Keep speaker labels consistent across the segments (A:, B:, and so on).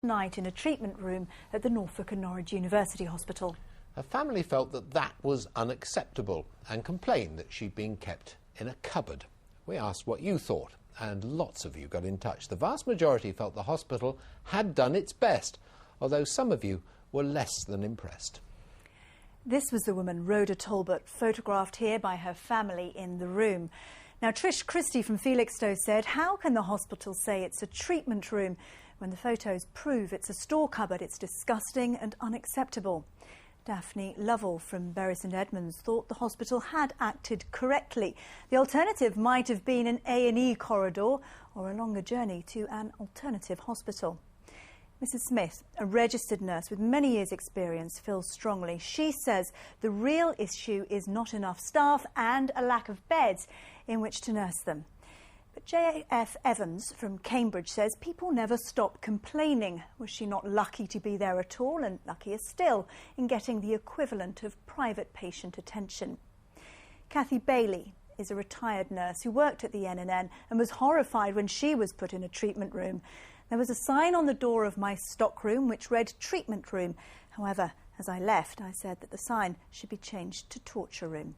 A: Night in a treatment room at the Norfolk and Norwich University Hospital.
B: Her family felt that that was unacceptable and complained that she'd been kept in a cupboard. We asked what you thought, and lots of you got in touch. The vast majority felt the hospital had done its best, although some of you were less than impressed.
A: This was the woman, Rhoda Talbot, photographed here by her family in the room. Now, Trish Christie from Felixstowe said, how can the hospital say it's a treatment room when the photos prove it's a store cupboard? It's disgusting and unacceptable. Daphne Lovell from Bury St Edmunds thought the hospital had acted correctly. The alternative might have been an A&E corridor or a longer journey to an alternative hospital. Mrs Smith, a registered nurse with many years' experience, feels strongly. She says the real issue is not enough staff and a lack of beds in which to nurse them. But J.F. Evans from Cambridge says people never stop complaining. Was she not lucky to be there at all, and luckier still in getting the equivalent of private patient attention? Kathy Bailey is a retired nurse who worked at the NNN and was horrified when she was put in a treatment room. There was a sign on the door of my stock room which read treatment room. However, as I left, I said that the sign should be changed to torture room.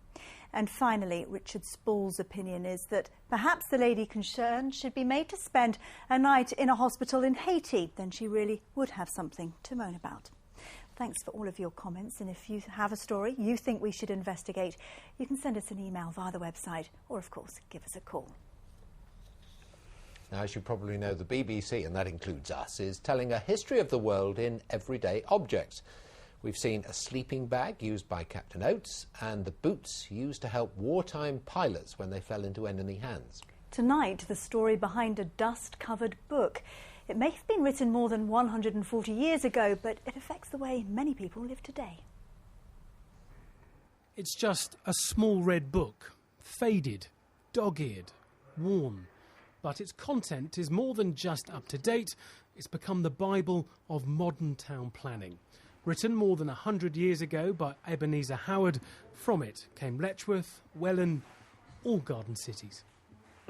A: And finally, Richard Spall's opinion is that perhaps the lady concerned should be made to spend a night in a hospital in Haiti. Then she really would have something to moan about. Thanks for all of your comments, and if you have a story you think we should investigate, you can send us an email via the website or, of course, give us a call.
B: Now, as you probably know, the BBC, and that includes us, is telling a history of the world in everyday objects. We've seen a sleeping bag used by Captain Oates and the boots used to help wartime pilots when they fell into enemy hands.
A: Tonight, the story behind a dust-covered book. It may have been written more than 140 years ago, but it affects the way many people live today.
C: It's just a small red book, faded, dog-eared, worn. But its content is more than just up-to-date. It's become the Bible of modern town planning. Written more than 100 years ago by Ebenezer Howard, from it came Letchworth, Welland, all garden cities.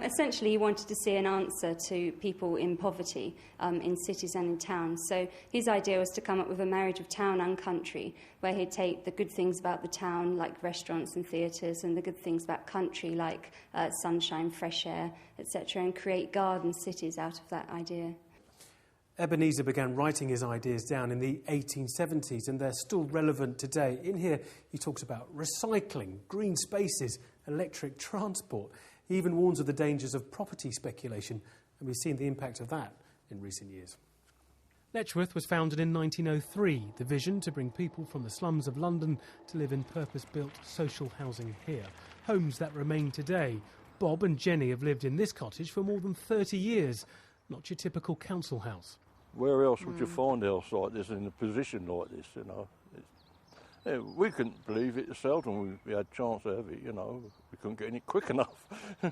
D: Essentially, he wanted to see an answer to people in poverty in cities and in towns. So his idea was to come up with a marriage of town and country, where he'd take the good things about the town, like restaurants and theatres, and the good things about country, like sunshine, fresh air, etc., and create garden cities out of that idea.
C: Ebenezer began writing his ideas down in the 1870s, and they're still relevant today. In here, he talks about recycling, green spaces, electric transport. He even warns of the dangers of property speculation, and we've seen the impact of that in recent years. Letchworth was founded in 1903, the vision to bring people from the slums of London to live in purpose-built social housing here. Homes that remain today. Bob and Jenny have lived in this cottage for more than 30 years. Not your typical council house.
E: Where else would you find a house like this in a position like this, you know? We couldn't believe it ourselves when we had a chance to have it, you know. We couldn't get it quick enough. And,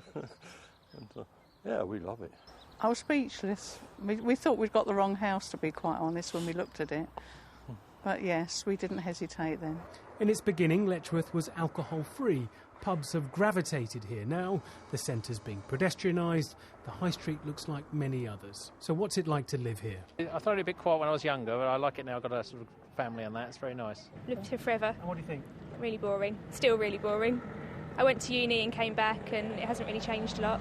E: yeah, we love it.
F: I was speechless. We thought we'd got the wrong house, to be quite honest, when we looked at it. But yes, we didn't hesitate then.
C: In its beginning, Letchworth was alcohol-free. Pubs have gravitated here now. The centre's being pedestrianised. The high street looks like many others. So what's it like to live here?
G: I thought it a bit quiet when I was younger, but I like it now. I've got a sort of family and that. It's very nice.
H: Lived here forever.
C: And what do you think?
H: Really boring. Still really boring. I went to uni and came back, and it hasn't really changed a lot.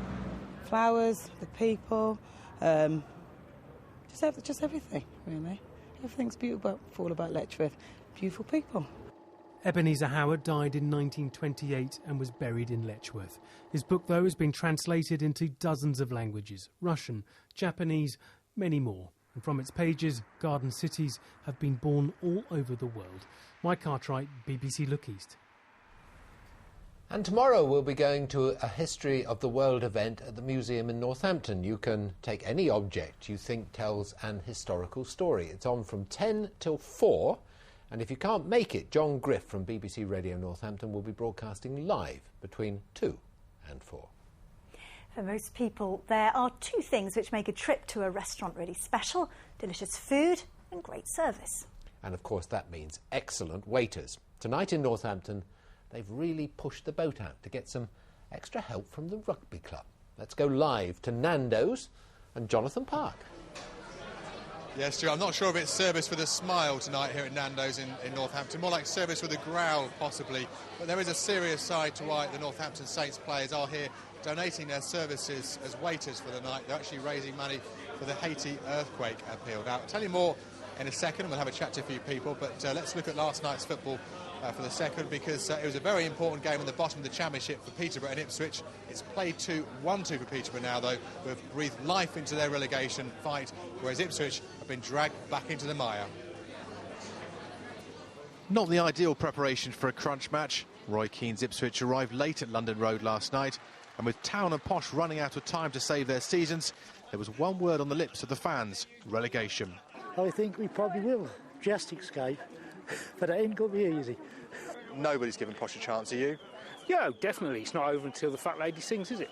I: Flowers, the people, just everything, really. Everything's beautiful about Letchworth. Beautiful people.
C: Ebenezer Howard died in 1928 and was buried in Letchworth. His book, though, has been translated into dozens of languages: Russian, Japanese, many more. And from its pages, garden cities have been born all over the world. Mike Cartwright, BBC Look East.
B: And tomorrow we'll be going to a History of the World event at the museum in Northampton. You can take any object you think tells an historical story. It's on from 10 till 4. And if you can't make it, John Griff from BBC Radio Northampton will be broadcasting live between 2 and 4.
A: For most people, there are two things which make a trip to a restaurant really special: delicious food and great service.
B: And of course that means excellent waiters. Tonight in Northampton, they've really pushed the boat out to get some extra help from the rugby club. Let's go live to Nando's and Jonathan Park.
J: Yes, Stu, I'm not sure if it's service with a smile tonight here at Nando's in Northampton. More like service with a growl, possibly. But there is a serious side to why the Northampton Saints players are here donating their services as waiters for the night. They're actually raising money for the Haiti earthquake appeal. Now, I'll tell you more in a second. We'll have a chat to a few people. But let's look at last night's football for the second, because it was a very important game in the bottom of the championship for Peterborough and Ipswich. It's played 1-2 for Peterborough now, though, who have breathed life into their relegation fight, whereas Ipswich have been dragged back into the mire.
K: Not the ideal preparation for a crunch match. Roy Keane's Ipswich arrived late at London Road last night, and with Town and Posh running out of time to save their seasons, there was one word on the lips of the fans: relegation.
L: I think we probably will just escape, but it ain't going to be easy.
M: Nobody's given Posh a chance, are you?
N: Yeah, definitely. It's not over until the fat lady sings, is it?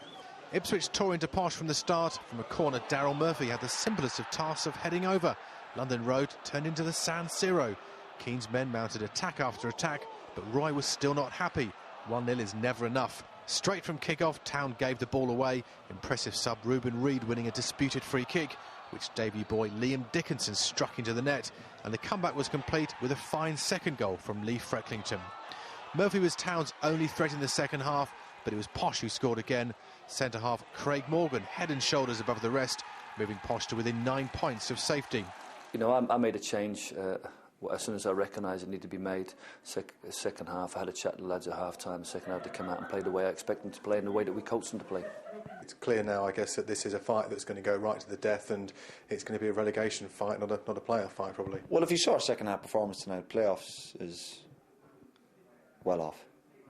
K: Ipswich tore into Posh from the start. From a corner, Daryl Murphy had the simplest of tasks of heading over. London Road turned into the San Siro. Keane's men mounted attack after attack, but Roy was still not happy. 1-0 is never enough. Straight from kick-off, Town gave the ball away. Impressive sub Ruben Reid winning a disputed free kick, which Davy boy Liam Dickinson struck into the net, and the comeback was complete with a fine second goal from Lee Frecklington. Murphy was Town's only threat in the second half, but it was Posh who scored again. Centre-half Craig Morgan head and shoulders above the rest, moving Posh to within 9 points of safety.
O: You know, I made a change as soon as I recognised it needed to be made. Second half, I had a chat to the lads at half-time. Second half, they came out and played the way I expect them to play and the way that we coached them to play.
M: It's clear now, I guess, that this is a fight that's going to go right to the death, and it's going to be a relegation fight, not a playoff fight, probably.
P: Well, if you saw our second half performance tonight, playoffs is well off.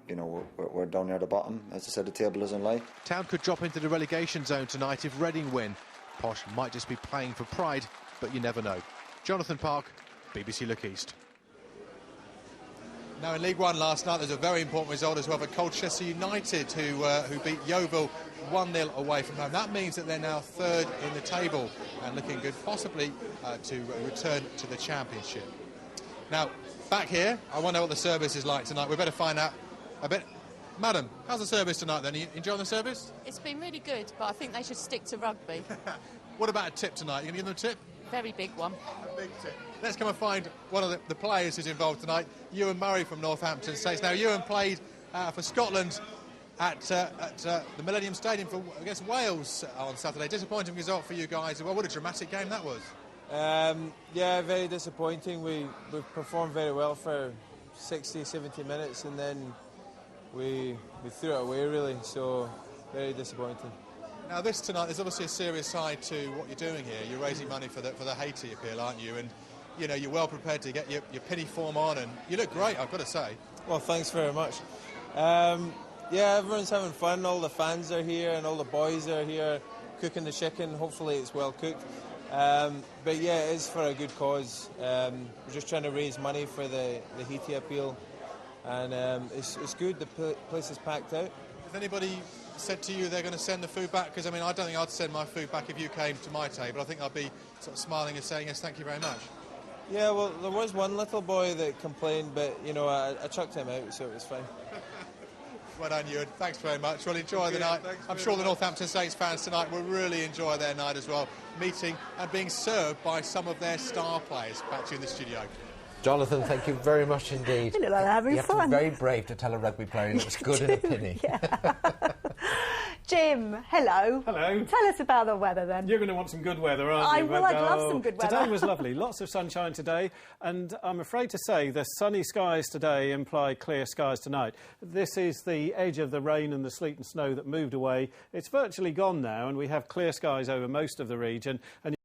P: You know, we're down near the bottom. As I said, the table doesn't lie.
K: Town could drop into the relegation zone tonight if Reading win. Posh might just be playing for pride, but you never know. Jonathan Park, BBC Look East.
J: Now in League One last night, there's a very important result as well for Colchester United, who beat Yeovil 1-0 away from home. That means that they're now third in the table and looking good, possibly to return to the Championship. Now, back here, I wonder what the service is like tonight. We better find out a bit. Madam, how's the service tonight then? Are you enjoying the service?
Q: It's been really good, but I think they should stick to rugby.
J: What about a tip tonight? You going to give them a tip?
Q: Very big one.
J: A big tip. Let's come and find one of the players who's involved tonight, Ewan Murray from Northampton Saints. Now, Ewan played for Scotland at the Millennium Stadium against Wales on Saturday. Disappointing result for you guys. Well, what a dramatic game that was.
R: Yeah, very disappointing. We performed very well for 60, 70 minutes, and then we threw it away, really, so very disappointing.
J: Now, this tonight, there's obviously a serious side to what you're doing here. You're raising money for the Haiti appeal, aren't you? And, you know, you're well prepared to get your penny form on, and you look great, I've got to say.
R: Well, thanks very much. Yeah, everyone's having fun. All the fans are here, and all the boys are here cooking the chicken. Hopefully it's well cooked. But yeah, it is for a good cause. We're just trying to raise money for the Haiti appeal, and it's good. The place is packed out.
J: Has anybody said to you they're going to send the food back? Because I mean, I don't think I'd send my food back if you came to my table. I think I'd be sort of smiling and saying yes, thank you very much.
R: Yeah, well, there was one little boy that complained, but you know, I chucked him out, so it was fine.
J: Well done, Ewan. Thanks very much. Well, enjoy the night. I'm sure the Northampton Saints fans tonight will really enjoy their night as well, meeting and being served by some of their star players. Back to you in the studio.
B: Jonathan, thank you very much indeed.
A: You look like having
B: you
A: fun.
B: have to be very brave to tell a rugby player he looks good in a pinny.
A: Yeah. Jim, hello.
C: Hello.
A: Tell us about the weather then.
C: You're going to want some good weather, aren't you?
A: I'd love some good weather.
C: Today was lovely. Lots of sunshine today, and I'm afraid to say the sunny skies today imply clear skies tonight. This is the edge of the rain and the sleet and snow that moved away. It's virtually gone now, and we have clear skies over most of the region. And